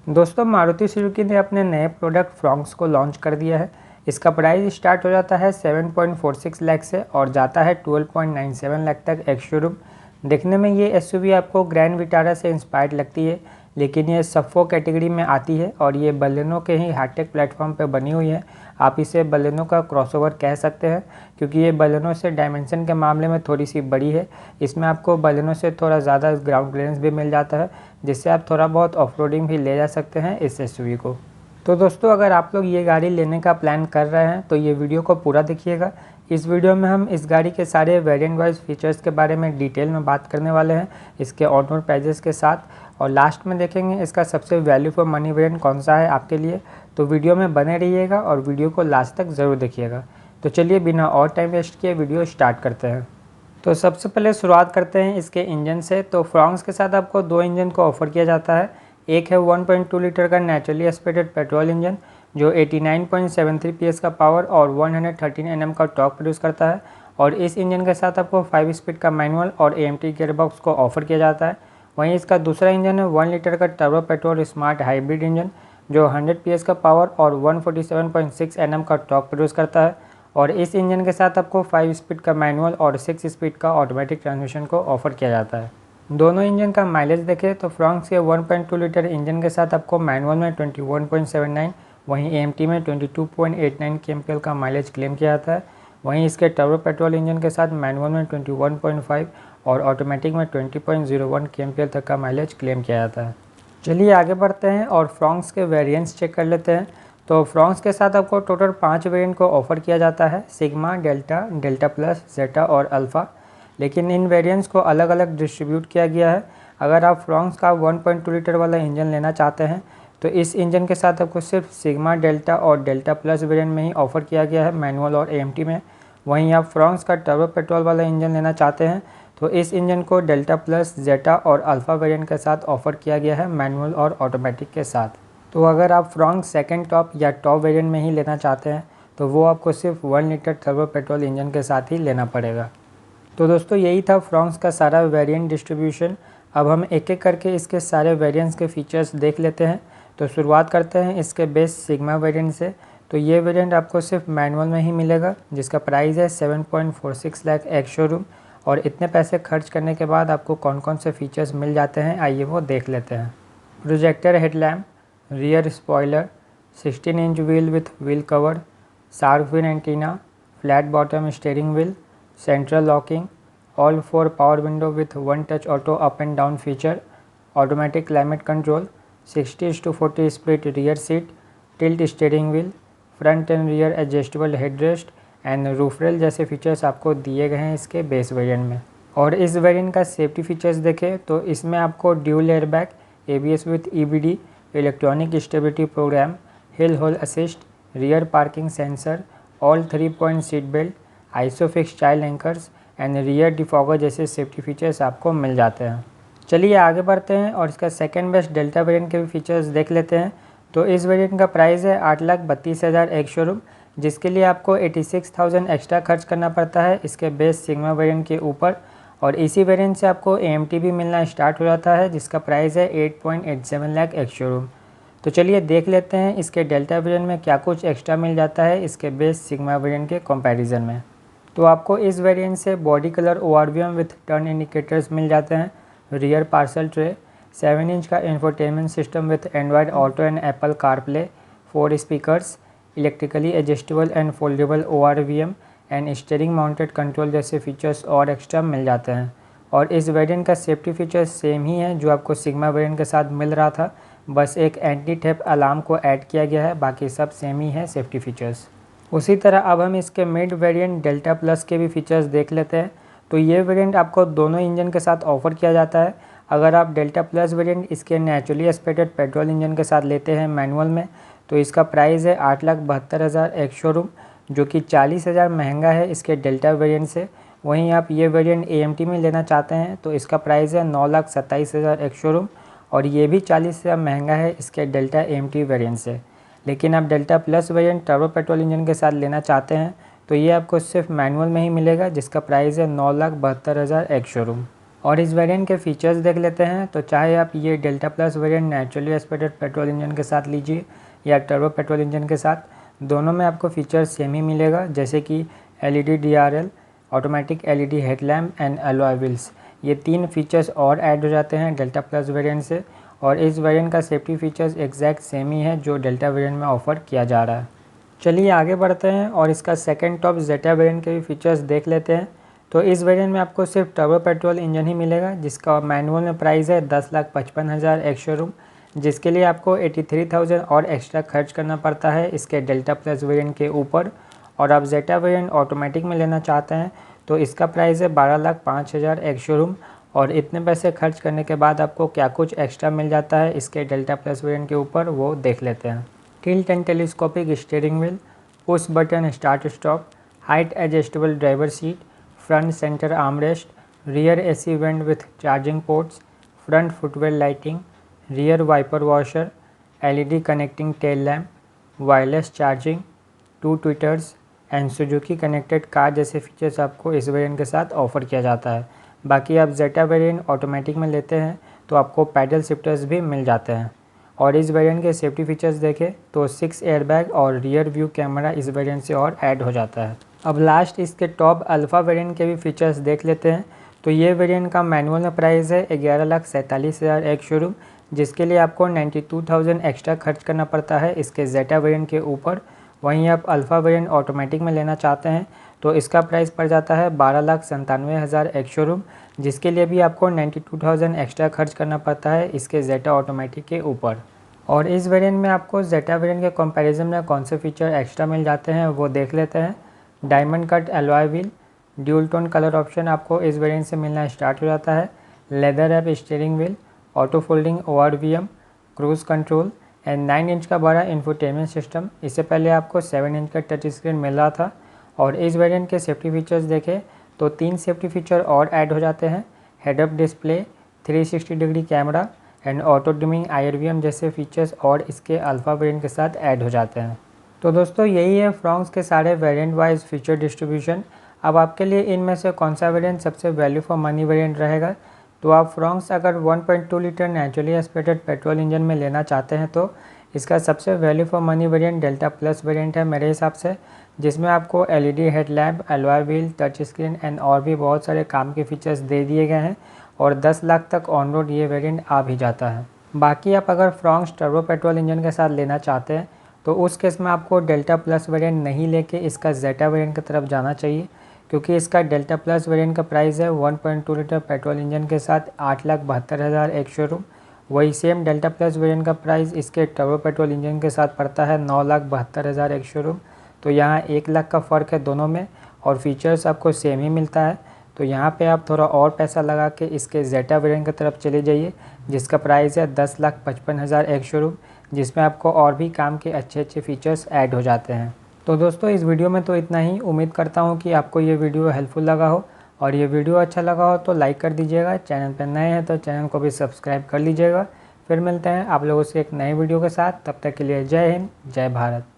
दोस्तों मारुति सुजुकी ने अपने नए प्रोडक्ट फ्रॉन्क्स को लॉन्च कर दिया है। इसका प्राइस स्टार्ट हो जाता है 7.46 लाख से और जाता है 12.97 लाख तक एक्स शोरूम। देखने में ये एसयूवी आपको ग्रैंड विटारा से इंस्पायर्ड लगती है, लेकिन ये सब 4 कैटेगरी में आती है और ये बलेनो के ही हाईटेक प्लेटफॉर्म पर बनी हुई है। आप इसे बलेनो का क्रॉसओवर कह सकते हैं क्योंकि ये बलेनो से डायमेंशन के मामले में थोड़ी सी बड़ी है। इसमें आपको बलेनो से थोड़ा ज़्यादा ग्राउंड क्लियरेंस भी मिल जाता है, जिससे आप थोड़ा बहुत ऑफरोडिंग भी ले जा सकते हैं इस एसयूवी को। तो दोस्तों अगर आप लोग ये गाड़ी लेने का प्लान कर रहे हैं तो ये वीडियो को पूरा देखिएगा। इस वीडियो में हम इस गाड़ी के सारे वेरिएंट वाइज फीचर्स के बारे में डिटेल में बात करने वाले हैं, इसके ऑन रोड प्राइजेस के साथ, और लास्ट में देखेंगे इसका सबसे वैल्यू फॉर मनी वेरिएंट कौन सा है आपके लिए। तो वीडियो में बने रहिएगा और वीडियो को लास्ट तक ज़रूर देखिएगा। तो चलिए बिना और टाइम वेस्ट किए वीडियो स्टार्ट करते हैं। तो सबसे पहले शुरुआत करते हैं इसके इंजन से। तो फ्रॉन्क्स के साथ आपको 2 इंजन को ऑफर किया जाता है। एक है 1.2 लीटर का नेचुरली एस्पिरेटेड पेट्रोल इंजन जो 89.73 PS का पावर और 113 Nm का टॉर्क प्रोड्यूस करता है, और इस इंजन के साथ आपको 5 स्पीड का मैनुअल और AMT गियरबॉक्स को ऑफर किया जाता है। वहीं इसका दूसरा इंजन है 1 लीटर का turbo petrol smart hybrid engine जो 100 PS का पावर और 147.6 Nm का टॉर्क प्रोड्यूस करता है, और इस इंजन के साथ आपको 5 स्पीड का मैनुअल और 6 स्पीड का ऑटोमेटिक ट्रांसमिशन को ऑफर किया जाता है। दोनों इंजन का माइलेज देखें तो फ्रॉन्क्स के 1.2 लीटर इंजन के साथ आपको मैनुअल में 21.79, वहीं AMT में 22.89 kmpl का माइलेज क्लेम किया जाता है। वहीं इसके टर्बो पेट्रोल इंजन के साथ मैनुअल में 21.5 और ऑटोमेटिक में 20.01 kmpl तक का माइलेज क्लेम किया जाता है। चलिए आगे बढ़ते हैं और फ्रॉन्क्स के वेरिएंट्स चेक कर लेते हैं। तो फ्रॉन्क्स के साथ आपको टोटल 5 वेरिएंट को ऑफर किया जाता है, सिग्मा, डेल्टा, डेल्टा प्लस, जेटा और अल्फ़ा। लेकिन इन वेरिएंट्स को अलग अलग डिस्ट्रीब्यूट किया गया है। अगर आप फ्रॉन्क्स का 1.2 लीटर वाला इंजन लेना चाहते हैं तो इस इंजन के साथ आपको सिर्फ सिग्मा, डेल्टा और डेल्टा प्लस वेरिएंट में ही ऑफर किया गया है मैनुअल और AMT में। वहीं आप फ्रॉन्क्स का टर्बो पेट्रोल वाला इंजन लेना चाहते हैं तो इस इंजन को डेल्टा प्लस, जेटा और अल्फ़ा वेरिएंट के साथ ऑफर किया गया है मैनुअल और ऑटोमेटिक के साथ। तो अगर आप फ्रॉन्क्स सेकेंड टॉप या टॉप वेरिएंट में ही लेना चाहते हैं तो वो आपको सिर्फ 1 लीटर टर्बो पेट्रोल इंजन के साथ ही लेना पड़ेगा। तो दोस्तों यही था फ्रॉन्क्स का सारा वेरिएंट डिस्ट्रीब्यूशन। अब हम एक एक करके इसके सारे वेरिएंट्स के फीचर्स देख लेते हैं। तो शुरुआत करते हैं इसके बेस सिग्मा वेरिएंट से। तो ये वेरिएंट आपको सिर्फ मैनुअल में ही मिलेगा, जिसका प्राइस है 7.46 लाख एक्स शोरूम। और इतने पैसे खर्च करने के बाद आपको कौन कौन से फीचर्स मिल जाते हैं आइए वो देख लेते हैं। Projector headlamp, rear spoiler, 16 inch wheel with wheel cover, shark fin antenna, flat bottom steering wheel, central locking, all 4 power window with 1 touch auto up and down feature, automatic climate control, 60:40 split rear seat, tilt steering wheel, front and rear adjustable headrest and roof rail जैसे features आपको दिए गए हैं इसके base variant में। और इस variant का सेफ्टी फीचर्स देखें तो इसमें आपको dual airbag, ABS with EBD, electronic stability programme, hill hold assist, rear parking sensor, all 3 point seat belt, isofix child anchors and rear defogger जैसे सेफ्टी फीचर्स आपको मिल जाते हैं। चलिए आगे बढ़ते हैं और इसका सेकंड बेस्ट डेल्टा वेरिएंट के भी फीचर्स देख लेते हैं। तो इस वेरिएंट का प्राइस है 8,32,000 एक्स शोरूम, जिसके लिए आपको 86,000 एक्स्ट्रा खर्च करना पड़ता है इसके बेस सिग्मा वेरिएंट के ऊपर। और इसी वेरिएंट से आपको AMT भी मिलना स्टार्ट हो जाता है, जिसका प्राइस है 8.87 लाख एक्स शोरूम। तो चलिए देख लेते हैं इसके डेल्टा वेरिएंट में क्या कुछ एक्स्ट्रा मिल जाता है इसके बेस सिग्मा वेरिएंट के कंपैरिजन में। तो आपको इस वेरिएंट से body colour ORVM with turn indicators मिल जाते हैं, रियर पार्सल ट्रे, 7 इंच का infotainment system with Android Auto and Apple CarPlay, 4 speakers, electrically adjustable and foldable ORVM and steering mounted control जैसे फीचर्स और एक्स्ट्रा मिल जाते हैं। और इस वेरिएंट का सेफ्टी फीचर्स सेम ही है जो आपको सिग्मा वेरिएंट के साथ मिल रहा था, बस एक एंटी थेफ्ट अलार्म को ऐड किया गया है, बाकी सब सेम ही है सेफ्टी फीचर्स। उसी तरह अब हम इसके मिड वेरिएंट डेल्टा प्लस के भी फीचर्स देख लेते हैं। तो ये वेरिएंट आपको दोनों इंजन के साथ ऑफर किया जाता है। अगर आप डेल्टा प्लस वेरिएंट इसके नेचुरली एस्पिरेटेड पेट्रोल इंजन के साथ लेते हैं मैनुअल में तो इसका प्राइस है 8,72,000 एक्स शोरूम, जो कि 40,000 महंगा है इसके डेल्टा वेरिएंट से। वहीं आप ये वेरिएंट AMT में लेना चाहते हैं तो इसका प्राइस है 9,27,000 एक्स शोरूम, और ये भी 40,000 महंगा है इसके डेल्टा AMT वेरिएंट से। लेकिन आप delta plus variant turbo petrol engine के साथ लेना चाहते हैं तो ये आपको सिर्फ मैनुअल में ही मिलेगा, जिसका प्राइस है 9,72,000 एक्स शोरूम। और इस वेरिएंट के फीचर्स देख लेते हैं। तो चाहे आप ये delta plus variant naturally aspirated petrol engine के साथ लीजिए या टर्बो पेट्रोल इंजन के साथ, दोनों में आपको फीचर्स सेम ही मिलेगा, जैसे कि LED DRL, automatic LED headlamp and alloy wheels. ये 3 फीचर्स और ऐड हो जाते हैं डेल्टा प्लस वेरिएंट से। और इस वेरिएंट का सेफ्टी फीचर्स एग्जैक्ट सेम ही है जो डेल्टा वेरिएंट में ऑफर किया जा रहा है। चलिए आगे बढ़ते हैं और इसका सेकंड टॉप जेटा वेरिएंट के भी फीचर्स देख लेते हैं। तो इस वेरिएंट में आपको सिर्फ टर्बो पेट्रोल इंजन ही मिलेगा, जिसका मैनुअल में प्राइस है 10,55,000 एक्स शोरूम, जिसके लिए आपको 83,000 और एक्स्ट्रा खर्च करना पड़ता है इसके डेल्टा प्लस वेरिएंट के ऊपर। और आप जेटा वेरिएंट ऑटोमेटिक में लेना चाहते हैं तो इसका प्राइस है 12,05,000 एक्स शोरूम। और इतने पैसे खर्च करने के बाद आपको क्या कुछ एक्स्ट्रा मिल जाता है इसके डेल्टा प्लस वेरिएंट के ऊपर, वो देख लेते हैं। Tilt and telescopic steering wheel, push button start stop, height adjustable driver seat, front centre armrest, rear AC vent with charging ports, front footwell lighting, rear wiper washer, LED connecting tail lamp, wireless charging, 2 tweeters and Suzuki connected car जैसे features आपको इस variant के साथ offer किया जाता है। बाकी आप जेटा वेरिएंट ऑटोमेटिक में लेते हैं तो आपको पैडल शिफ्टर्स भी मिल जाते हैं। और इस वेरिएंट के सेफ्टी फीचर्स देखें तो 6 एयरबैग और रियर व्यू कैमरा इस वेरिएंट से और ऐड हो जाता है। अब लास्ट इसके टॉप अल्फ़ा वेरिएंट के भी फीचर्स देख लेते हैं। तो ये वेरिएंट का मैनुअल में प्राइस है 11,47,000 एक्स शोरूम, जिसके लिए आपको 92,000 एक्स्ट्रा खर्च करना पड़ता है इसके जेटा वेरिएंट के ऊपर। वहीं आप अल्फ़ा वेरिएंट ऑटोमेटिक में लेना चाहते हैं तो इसका प्राइस पड़ जाता है 12,97,000 एक्स शोरूम, जिसके लिए भी आपको 92,000 एक्स्ट्रा खर्च करना पड़ता है इसके जेटा ऑटोमेटिक के ऊपर। और इस वेरिएंट में आपको जेटा वेरिएंट के कंपैरिजन में कौन से फीचर एक्स्ट्रा मिल जाते हैं वो देख लेते हैं। Diamond cut alloy wheel, dual tone colour option आपको इस वेरिएंट से मिलना स्टार्ट हो जाता है। Leather wrap steering wheel, auto folding ORVM, cruise control and 9 inch का बड़ा इंफोटेनमेंट सिस्टम। इससे पहले आपको 7 इंच का टच स्क्रीन मिल रहा था। और इस वेरिएंट के सेफ्टी फीचर्स देखें तो 3 सेफ्टी फीचर और ऐड हो जाते हैं। Head up display, 360 degree camera and auto dimming IRVM जैसे फीचर्स और इसके अल्फ़ा वेरिएंट के साथ ऐड हो जाते हैं। तो दोस्तों यही है फ्रॉन्क्स के सारे वेरिएंट वाइज फीचर डिस्ट्रीब्यूशन। अब आपके लिए इनमें से कौन सा वेरिएंट सबसे वैल्यू फॉर मनी वेरिएंट रहेगा, तो आप फ्रॉन्क्स अगर 1.2 litre naturally aspirated petrol engine में लेना चाहते हैं तो इसका सबसे value for money variant delta plus variant है मेरे हिसाब से, जिसमें आपको LED headlamp, alloy wheel, touch screen and और भी बहुत सारे काम के फीचर्स दे दिए गए हैं। और 10 लाख तक ऑन रोड ये वेरिएंट आ भी जाता है। बाकी आप अगर फ्रॉन्क्स टर्बो पेट्रोल इंजन के साथ लेना चाहते हैं तो उस केस में आपको डेल्टा प्लस वेरिएंट नहीं लेके इसका जेटा वेरिएंट की तरफ जाना चाहिए, क्योंकि इसका डेल्टा प्लस वेरिएंट का प्राइस है 1.2 लीटर पेट्रोल इंजन के साथ 8,72,000 एक शोरूम। वही सेम डेल्टा प्लस वेरिएंट का प्राइस इसके टर्बो पेट्रोल इंजन के साथ पड़ता है 9,72,000 एक शोरूम। तो यहाँ 1 लाख का फ़र्क है दोनों में और फीचर्स आपको सेम ही मिलता है। तो यहाँ पे आप थोड़ा और पैसा लगा के इसके जेटा वेरिएंट की तरफ चले जाइए, जिसका प्राइस है 10,55,000 एक शोरूम, जिसमें आपको और भी काम के अच्छे अच्छे फीचर्स ऐड हो जाते हैं। तो दोस्तों इस वीडियो में तो इतना ही। उम्मीद करता हूँ कि आपको ये वीडियो हेल्पफुल लगा हो, और ये वीडियो अच्छा लगा हो तो लाइक कर दीजिएगा। चैनल पर नए हैं तो चैनल को भी सब्सक्राइब कर लीजिएगा। फिर मिलते हैं आप लोगों से एक नए वीडियो के साथ। तब तक के लिए जय हिंद, जय भारत।